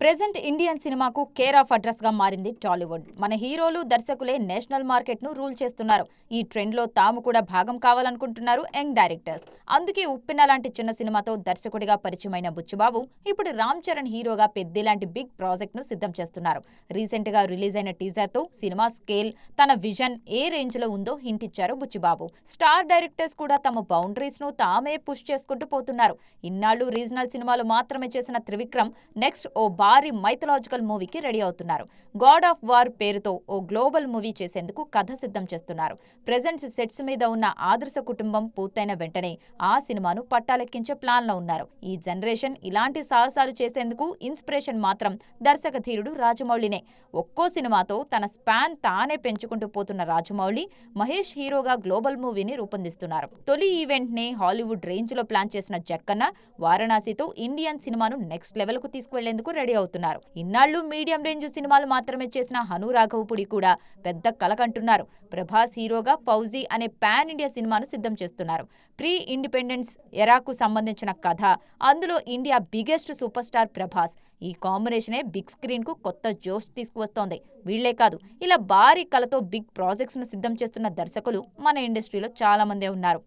Present Indian సినిమాకు care of address గా మారింది టాలీవుడ్. మన హీరోలు, దర్శకులే నేషనల్ మార్కెట్ ను రూల్ చేస్తున్నారు. ఈ ట్రెండ్ లో తాము కూడా భాగం కావాలనుకుంటున్నారు యంగ్ డైరెక్టర్స్. అందుకే ఉప్పెన లాంటి చిన్న సినిమాతో దర్శకుడిగా పరిచయమైన బుచ్చిబాబు ఇప్పుడు రామ్ చరణ్ హీరోగా పెద్ది లాంటి బిగ్ ప్రాజెక్ట్ ను సిద్ధం చేస్తున్నారు. రీసెంట్ గా రిలీజ్ అయిన టీజర్ తో సినిమా స్కేల్, తన విజన్ ఏ రేంజ్ లో ఉందో హింట్ ఇచ్చారు బుచ్చిబాబు. స్టార్ డైరెక్టర్స్ కూడా తమ బౌండరీస్ ను తామే పుష్ చేసుకుంటూ పోతున్నారు. ఇన్నాళ్లు రీజనల్ సినిమాలు మాత్రమే చేసిన త్రివిక్రమ్ నెక్స్ట్ ఓ భారీ మైథలాజికల్ మూవీకి రెడీ అవుతున్నారు. గాడ్ ఆఫ్ వార్ పేరుతో ఓ గ్లోబల్ మూవీ చేసేందుకు కథ సిద్ధం చేస్తున్నారు. ప్రెజెంట్ సెట్స్ మీద ఉన్న ఆదర్శ కుటుంబం పూర్తయిన వెంటనే ఆ సినిమాను పట్టాలెక్కించే ప్లాన్ లో ఉన్నారు. ఈ జనరేషన్ ఇలాంటి సాహసాలు చేసేందుకు ఇన్స్పిరేషన్ మాత్రం దర్శక ధీరుడు రాజమౌళినే. ఒక్కో సినిమాతో తన స్పాన్ తానే పెంచుకుంటూ పోతున్న రాజమౌళి, మహేష్ హీరోగా గ్లోబల్ మూవీని రూపొందిస్తున్నారు. తొలి ఈవెంట్ ని హాలీవుడ్ రేంజ్ లో ప్లాన్ చేసిన జక్కన్న, వారణాసితో ఇండియన్ సినిమాను నెక్స్ట్ లెవెల్ కు తీసుకువెళ్లేందుకు రెడీ అవుతున్నారు. ఇన్నాళ్లు మీడియం రేంజ్ సినిమాలు మాత్రమే చేసిన హను రాఘవపుడి కూడా పెద్ద కలకంటున్నారు. ప్రభాస్ హీరోగా ఫౌజీ అనే పాన్ ఇండియా సినిమాను సిద్ధం చేస్తున్నారు. ప్రీ ఇండిపెండెన్స్ ఎరాకు సంబంధించిన కథ, అందులో India biggest super star Prabhas. ఈ కాంబినేషనే బిగ్ స్క్రీన్ కు కొత్త జోష్ తీసుకువస్తోంది. వీళ్లే కాదు, ఇలా భారీ కలతో బిగ్ ప్రాజెక్ట్స్ ను సిద్ధం చేస్తున్న దర్శకులు మన ఇండస్ట్రీలో చాలా మందే ఉన్నారు.